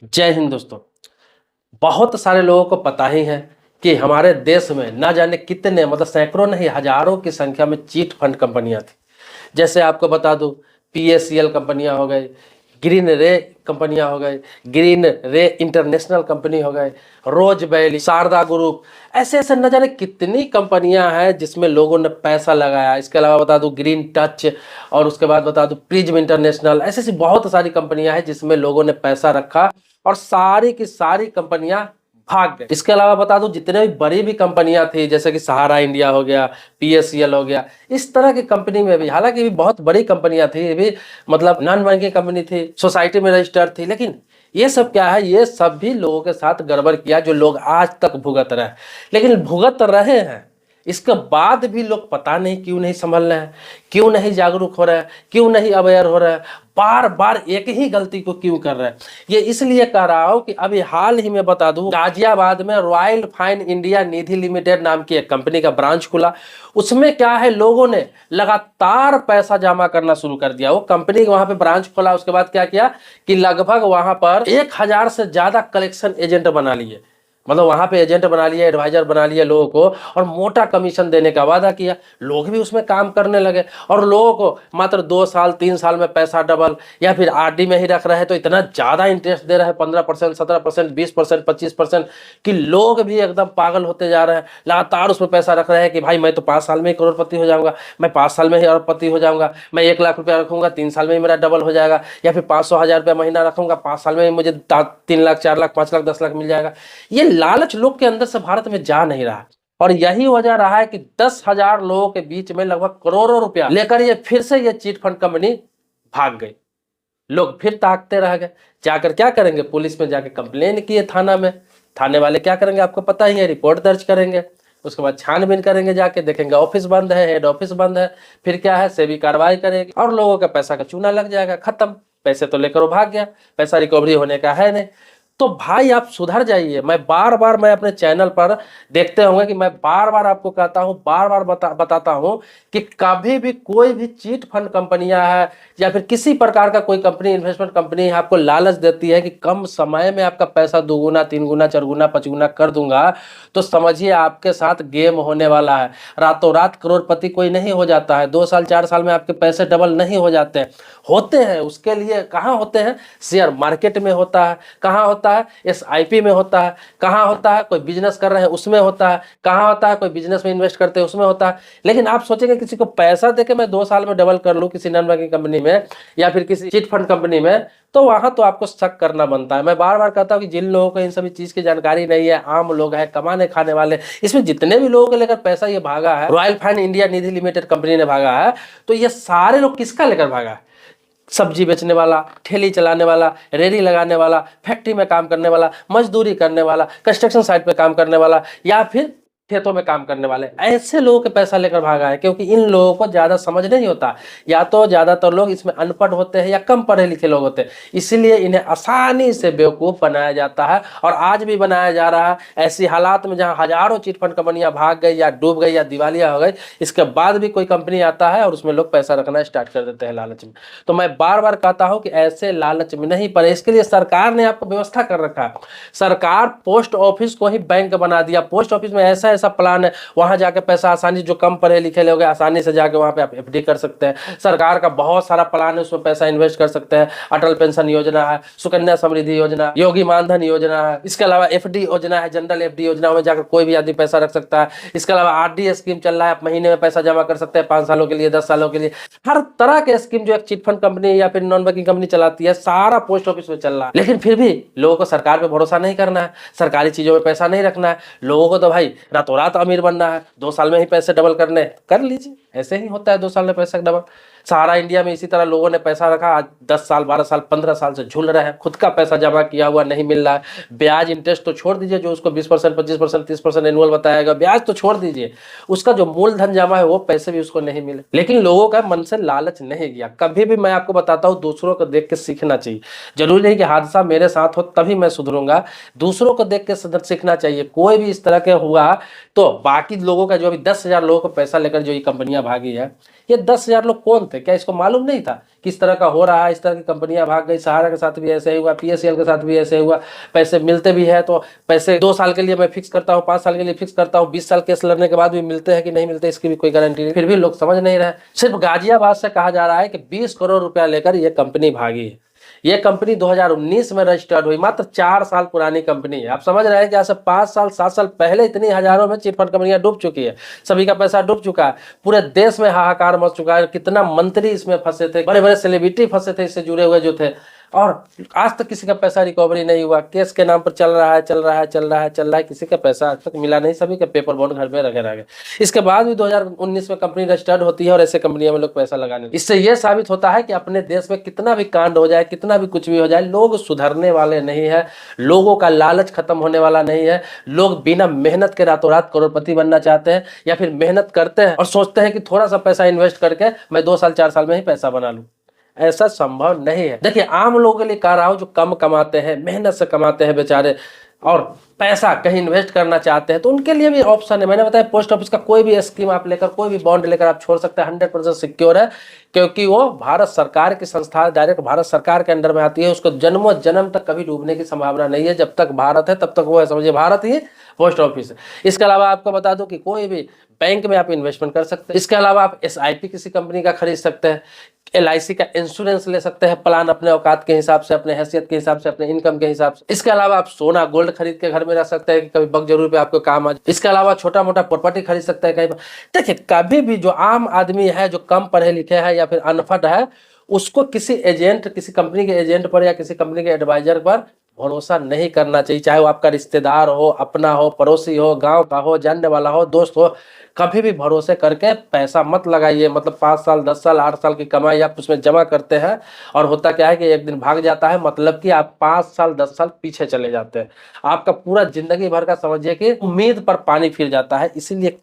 जय हिंद दोस्तों। बहुत सारे लोगों को पता ही है कि हमारे देश में ना जाने कितने मतलब सैकड़ों नहीं हजारों की संख्या में चीट फंड कंपनियां थी। जैसे आपको बता दूं, पीएससीएल कंपनियां हो गई, ग्रीन रे कंपनियां हो गई, ग्रीन रे इंटरनेशनल कंपनी हो गए, रोज वैली, शारदा ग्रुप, ऐसे ऐसे न जाने कितनी कंपनियां हैं जिसमें लोगों ने पैसा लगाया। इसके अलावा बता दूं ग्रीन टच, और उसके बाद बता दूं प्रिज्म इंटरनेशनल, ऐसी ऐसी बहुत सारी कंपनियां हैं जिसमें लोगों ने पैसा रखा और सारी की सारी कंपनियां भाग गए। इसके अलावा बता दूं जितने भी बड़ी भी कंपनियां थी, जैसे कि सहारा इंडिया हो गया, पीएससीएल हो गया, इस तरह की कंपनी में भी, हालांकि भी बहुत बड़ी कंपनियां थी, ये भी मतलब नॉन बैंकिंग कंपनी थी, सोसाइटी में रजिस्टर्ड थी, लेकिन ये सब क्या है, ये सब भी लोगों के साथ गड़बड़ किया जो लोग आज तक भुगत रहे हैं। लेकिन भुगत रहे हैं, इसके बाद भी लोग पता नहीं क्यों नहीं संभल रहे हैं, क्यों नहीं जागरूक हो रहे हैं, क्यों नहीं अवेयर हो रहे हैं, बार बार एक ही गलती को क्यों कर रहे हैं। ये इसलिए कह रहा हूं कि अभी हाल ही में बता दूं, गाजियाबाद में रॉयल फाइन इंडिया निधि लिमिटेड नाम की एक कंपनी का ब्रांच खुला। उसमें क्या है, लोगों ने लगातार पैसा जमा करना शुरू कर दिया। वो कंपनी वहां पे ब्रांच खोला, उसके बाद क्या किया कि लगभग वहां पर 1000 से ज्यादा कलेक्शन एजेंट बना लिए, मतलब वहां पे एजेंट बना लिया, एडवाइजर बना लिया लोगों को, और मोटा कमीशन देने का वादा किया। लोग भी उसमें काम करने लगे और लोगों को मात्र 2 साल 3 साल में पैसा डबल, या फिर आरडी में ही रख रहे हैं तो इतना ज्यादा इंटरेस्ट दे रहे हैं, 15%, 17%, 20%, 25%, कि लोग भी एकदम पागल होते जा रहे हैं। लगातार उसमें पैसा रख रहे हैं कि भाई मैं तो 5 साल में ही करोड़पति हो जाऊंगा, मैं 5 साल में ही अरबपति हो जाऊंगा, मैं 1 लाख रुपया रखूंगा 3 साल में ही मेरा डबल हो जाएगा, या फिर 500,000 रुपया महीना रखूंगा 5 साल में ही मुझे 3 लाख, 4 लाख, 5 लाख, 10 लाख मिल जाएगा। ये लालच लोग के अंदर से भारत में जा नहीं रहा, और यही वजह रहा है कि 10,000 लोगों के बीच में लगभग करोड़ों रुपया लेकर ये फिर से ये चीट फंड कंपनी भाग गई। लोग फिर ताकते रह गए। जाकर क्या करेंगे, पुलिस में जाके कंप्लेन किए थाना में। थाने वाले क्या करेंगे आपको पता ही है, रिपोर्ट दर्ज करेंगे, उसके बाद छानबीन करेंगे, जाके देखेंगे ऑफिस बंद है, हेड ऑफिस बंद है, फिर क्या है सेबी कार्रवाई करेगी और लोगों का पैसा का चूना लग जाएगा, खत्म। पैसे तो लेकर वो भाग गया, पैसा रिकवरी होने का है नहीं। तो भाई आप सुधर जाइए। मैं अपने चैनल पर देखते होंगे कि मैं बार बार आपको कहता हूं, बार बार बताता हूं कि कभी भी कोई भी चीट फंड कंपनियां है या फिर किसी प्रकार का कोई कंपनी, इन्वेस्टमेंट कंपनी आपको लालच देती है कि कम समय में आपका पैसा 2 गुना 3 गुना 4 गुना 5 गुना कर दूंगा, तो समझिए आपके साथ गेम होने वाला है। रातों रात करोड़पति कोई नहीं हो जाता है, 2 साल 4 साल में आपके पैसे डबल नहीं हो जाते होते हैं। उसके लिए कहाँ होते हैं, शेयर मार्केट में होता है, कहाँ होता है, एसआईपी में होता है, कहाँ होता है कोई बिजनेस कर रहे हैं उसमें होता है, कहाँ होता है कोई बिजनेस में इन्वेस्ट करते हैं उसमें होता है। लेकिन आप सोचेंगे किसी को पैसा देके मैं 2 साल में डबल कर लूं किसी नॉन बैंकिंग कंपनी में या फिर किसी चिट फंड कंपनी में, तो वहां तो आपको शक करना बनता है। मैं बार बार कहता हूं कि जिन लोगों को इन सभी चीज की जानकारी नहीं है, आम लोग हैं, कमाने खाने वाले, इसमें जितने भी लोगों को लेकर पैसा ये भागा है, रॉयल फाइन इंडिया निधि लिमिटेड कंपनी ने भागा है, तो ये सारे लोग किसका लेकर भागा है? सब्जी बेचने वाला, ठेली चलाने वाला, रेडी लगाने वाला, फैक्ट्री में काम करने वाला, मजदूरी करने वाला, कंस्ट्रक्शन साइट पे काम करने वाला, या फिर खेतों में काम करने वाले, ऐसे लोगों के पैसा लेकर भागा है। क्योंकि इन लोगों को ज्यादा समझ नहीं होता, या तो ज्यादातर लोग इसमें अनपढ़ होते हैं या कम पढ़े लिखे लोग होते हैं, इसलिए इन्हें आसानी से बेवकूफ बनाया जाता है और आज भी बनाया जा रहा है। ऐसी हालात में जहां हजारों चिट फंड कंपनियां भाग गई या डूब गई या दिवालिया हो गई, इसके बाद भी कोई कंपनी आता है और उसमें लोग पैसा रखना स्टार्ट कर देते हैं लालच में। तो मैं बार बार कहता हूं कि ऐसे लालच में नहीं पड़े। इसके लिए सरकार ने आपको व्यवस्था कर रखा है। सरकार पोस्ट ऑफिस को ही बैंक बना दिया। पोस्ट ऑफिस में ऐसा ऐसा प्लान है, वहां जाके पैसा आसानी, जो कम पढ़े लिखे लोग हैं आसानी से जाके वहां पे आप एफडी कर सकते हैं। सरकार का बहुत सारा प्लान है, उसमें पैसा इन्वेस्ट कर सकते हैं। अटल पेंशन योजना है, सुकन्या समृद्धि योजना, योगी मानधन योजना है, इसके अलावा एफडी योजना है, जनरल एफडी योजना में जाकर कोई भी आदमी पैसा रख सकता है। इसके अलावा आरडी स्कीम चल रहा है, आप महीने में पैसा जमा कर सकते हैं 5 सालों के लिए, 10 सालों के लिए। हर तरह के स्कीम जो एक चिट फंड कंपनी या फिर नॉन बैंकिंग कंपनी चलाती है, सारा पोस्ट ऑफिस में चल रहा है। लेकिन फिर भी लोगों को सरकार पे भरोसा नहीं करना है, सरकारी चीजों में पैसा नहीं रखना है। लोगों को तो भाई रातों रात अमीर बनना है, 2 साल में ही पैसे डबल करने, कर लीजिए, ऐसे ही होता है 2 साल में पैसा डबल। सहारा इंडिया में इसी तरह लोगों ने पैसा रखा, आज 10 साल 12 साल 15 साल से झूल रहे हैं, खुद का पैसा जमा किया हुआ नहीं मिल रहा है। ब्याज इंटरेस्ट तो छोड़ दीजिए, जो उसको 20%, 25%, 30% एनुअल बताएगा, ब्याज तो छोड़ दीजिए, उसका जो मूलधन जमा है वो पैसे भी उसको नहीं मिले। लेकिन लोगों का मन से लालच नहीं गया। कभी भी मैं आपको बताता हूँ, दूसरों को देख के सीखना चाहिए। जरूरी नहीं कि हादसा मेरे साथ हो तभी मैं सुधरूंगा, दूसरों को देख के सीखना चाहिए। कोई भी इस तरह के हुआ तो बाकी लोगों का, जो अभी 10,000 लोगों को पैसा लेकर जो ये कंपनियां भागी है, ये 10,000 लोग कौन थे? क्या इसको मालूम नहीं था कि इस तरह का हो रहा है, इस तरह की कंपनियां भाग गई? सहारा के साथ भी ऐसे ही हुआ, PSEL के साथ भी ऐसे हुआ। पैसे मिलते भी है तो पैसे 2 साल के लिए मैं फिक्स करता हूँ, 5 साल के लिए फिक्स करता हूँ, 20 साल केस लड़ने के बाद भी मिलते हैं कि नहीं मिलते इसकी भी कोई गारंटी नहीं। फिर भी लोग समझ नहीं रहे। सिर्फ गाजियाबाद से कहा जा रहा है कि 20 करोड़ रुपया लेकर ये कंपनी भागी है। ये कंपनी 2019 में रजिस्टर्ड हुई, मात्र 4 साल पुरानी कंपनी है। आप समझ रहे हैं कि आज से 5 साल 7 साल पहले इतनी हजारों में चिट फंड कंपनियां डूब चुकी है, सभी का पैसा डूब चुका है, पूरे देश में हाहाकार मच चुका है। कितना मंत्री इसमें फंसे थे, बड़े बड़े सेलिब्रिटी फंसे थे इससे जुड़े हुए जो थे, और आज तक किसी का पैसा रिकवरी नहीं हुआ। केस के नाम पर चल रहा है, किसी का पैसा आज तक मिला नहीं, सभी के पेपर बॉन्ड घर पे रखे रह गए। इसके बाद भी 2019 में कंपनी रजिस्टर्ड होती है और ऐसे कंपनियों में लोग पैसा लगाने। इससे यह साबित होता है कि अपने देश में कितना भी कांड हो जाए, कितना भी कुछ भी हो जाए, लोग सुधरने वाले नहीं है, लोगों का लालच खत्म होने वाला नहीं है। लोग बिना मेहनत के रातों रात करोड़पति बनना चाहते हैं, या फिर मेहनत करते हैं और सोचते हैं कि थोड़ा सा पैसा इन्वेस्ट करके मैं 2 साल 4 साल में ही पैसा बना लूं। ऐसा संभव नहीं है। देखिए, आम लोगों के लिए कह रहा हूं, जो कम कमाते हैं, मेहनत से कमाते हैं बेचारे, और पैसा कहीं इन्वेस्ट करना चाहते हैं, तो उनके लिए भी ऑप्शन है। मैंने बताया, पोस्ट ऑफिस का कोई भी स्कीम आप लेकर, कोई भी बॉन्ड लेकर आप छोड़ सकते हैं, 100% सिक्योर है, क्योंकि वो भारत सरकार की संस्था, डायरेक्ट भारत सरकार के अंडर में आती है। उसको जन्मों जन्म तक कभी डूबने की संभावना नहीं है। जब तक भारत है तब तक वो है, समझिए भारत ही पोस्ट ऑफिस है। इसके अलावा आपको बता दूं कि कोई भी बैंक में आप इन्वेस्टमेंट कर सकते हैं। इसके अलावा आप SIP किसी कंपनी का खरीद सकते हैं, LIC का इंश्योरेंस ले सकते हैं, प्लान अपने औकात के हिसाब से, अपने हैसियत के हिसाब से, अपने इनकम के हिसाब से। इसके अलावा आप सोना गोल्ड खरीद के घर में रख सकते हैं कि कभी वक्त जरूर पे आपको काम आ जाए। इसके अलावा छोटा मोटा प्रॉपर्टी खरीद सकते हैं कहीं पर। देखिए, कभी भी जो आम आदमी है, जो कम पढ़े लिखे है या फिर अनपढ़ है, उसको किसी एजेंट, किसी कंपनी के एजेंट पर या किसी कंपनी के एडवाइजर पर भरोसा नहीं करना चाहिए। चाहे वो आपका रिश्तेदार हो, अपना हो, पड़ोसी हो, गांव का हो, जानने वाला हो, दोस्त हो, कभी भी भरोसे करके पैसा मत लगाइए। मतलब 5 साल 10 साल 8 साल की कमाई आप उसमें जमा करते हैं, और होता क्या है कि एक दिन भाग जाता है। मतलब कि आप 5 साल 10 साल पीछे चले जाते हैं। आपका पूरा जिंदगी भर का समझिए कि उम्मीद पर पानी फिर जाता है। इसीलिए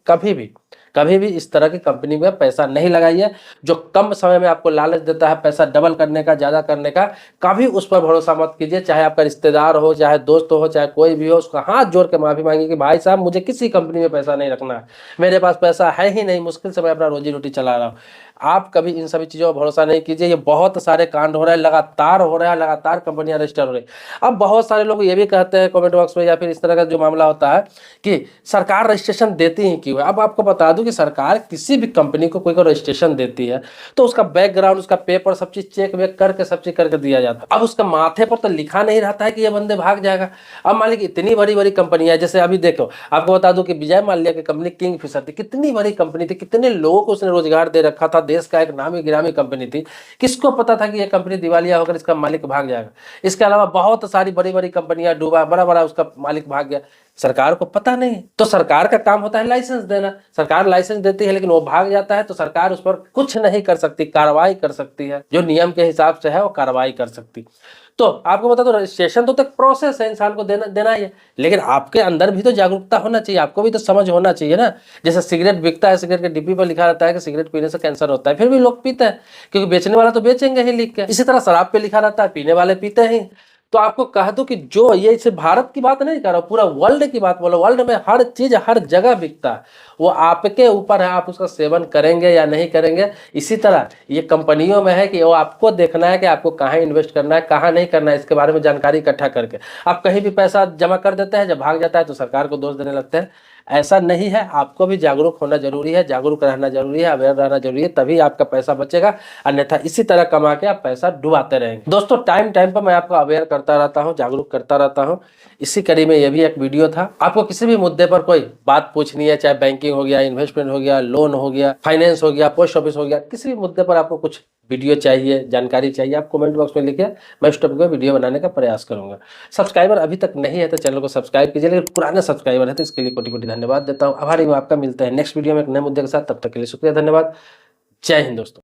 कभी भी इस तरह की कंपनी में पैसा नहीं लगाइए, जो कम समय में आपको लालच देता है पैसा डबल करने का, ज्यादा करने का। कभी उस पर भरोसा मत कीजिए। चाहे आपका रिश्तेदार हो, चाहे दोस्त हो, चाहे कोई भी हो, उसका हाथ जोड़ के माफी मांगिए कि भाई साहब, मुझे किसी कंपनी में पैसा नहीं रखना है, मेरे पास पैसा है ही नहीं, मुश्किल से मैं अपना रोजी रोटी चला रहा हूँ। आप कभी इन सभी चीजों पर भरोसा नहीं कीजिए। ये बहुत सारे कांड हो रहे हैं, लगातार हो रहा है, लगातार कंपनियां रजिस्टर हो रही है। अब बहुत सारे लोग ये भी कहते हैं कमेंट बॉक्स में, या फिर इस तरह का जो मामला होता है कि सरकार रजिस्ट्रेशन देती ही क्यों है। अब आपको बता दूं कि सरकार किसी भी कंपनी को कोई रजिस्ट्रेशन देती है तो उसका बैकग्राउंड, उसका पेपर, सब चीज चेक वेक करके, सब चीज करके दिया जाता है। अब उसका माथे पर तो लिखा नहीं रहता है कि ये बंदे भाग जाएगा। अब मान लीजिए इतनी बड़ी बड़ी कंपनियां, जैसे अभी देखो, आपको बता दूं कि विजय माल्या की कंपनी किंगफिशर थी, कितनी बड़ी कंपनी थी, कितने लोगों को उसने रोजगार दे रखा था, देश का एक नामी गिरामी कंपनी थी। किसको पता था कि यह कंपनी दिवालिया होकर इसका मालिक भाग जाएगा। इसके अलावा बहुत सारी बड़ी बड़ी कंपनियां डूबा, बड़ा बड़ा उसका मालिक भाग गया, सरकार को पता नहीं। तो सरकार का काम होता है लाइसेंस देना। सरकार लाइसेंस देती है, लेकिन वो भाग जाता है तो सरकार उस पर कुछ नहीं कर सकती, कार्रवाई कर सकती है, जो नियम के हिसाब से है वो कार्रवाई कर सकती। तो आपको बता दो, रजिस्ट्रेशन तो तक प्रोसेस है, इंसान को देना ही है, लेकिन आपके अंदर भी तो जागरूकता होना चाहिए, आपको भी तो समझ होना चाहिए ना। जैसे सिगरेट बिकता है, सिगरेट के डिब्बी पर लिखा रहता है कि सिगरेट पीने से कैंसर होता है, फिर भी लोग पीते हैं, क्योंकि बेचने वाला तो बेचेंगे ही लिख के। इसी तरह शराब पे लिखा रहता है, पीने वाले पीते हैं। तो आपको कह दूं कि जो ये सिर्फ भारत की बात नहीं कर रहा हूं, पूरा वर्ल्ड की बात बोलो। वर्ल्ड में हर चीज हर जगह बिकता है, वो आपके ऊपर है, आप उसका सेवन करेंगे या नहीं करेंगे। इसी तरह ये कंपनियों में है कि वो आपको देखना है कि आपको कहाँ इन्वेस्ट करना है, कहाँ नहीं करना है, इसके बारे में जानकारी इकट्ठा करके आप कहीं भी पैसा जमा कर देते हैं, जब भाग जाता है तो सरकार को दोष देने लगते हैं। ऐसा नहीं है, आपको भी जागरूक होना जरूरी है, जागरूक रहना जरूरी है, अवेयर रहना जरूरी है, तभी आपका पैसा बचेगा। अन्यथा इसी तरह कमा के आप पैसा डुबाते रहेंगे। दोस्तों, टाइम पर मैं आपको अवेयर करता रहता हूं, जागरूक करता रहता हूं। इसी कड़ी में यह भी एक वीडियो था। आपको किसी भी मुद्दे पर कोई बात पूछनी है, चाहे बैंकिंग हो गया, इन्वेस्टमेंट हो गया, लोन हो गया, फाइनेंस हो गया, पोस्ट ऑफिस हो गया, किसी भी मुद्दे पर आपको कुछ वीडियो चाहिए, जानकारी चाहिए, आप कमेंट बॉक्स में लिखिए, मैं उस टॉपिक पर वीडियो बनाने का प्रयास करूंगा। सब्सक्राइबर अभी तक नहीं है तो चैनल को सब्सक्राइब कीजिए, लेकिन पुराने सब्सक्राइबर है तो इसके लिए कोटि कोटि धन्यवाद देता हूं। आभारी हूं आपका। मिलते हैं नेक्स्ट वीडियो में एक नए मुद्दे के साथ, तब तक के लिए शुक्रिया, धन्यवाद। जय हिंद दोस्तों।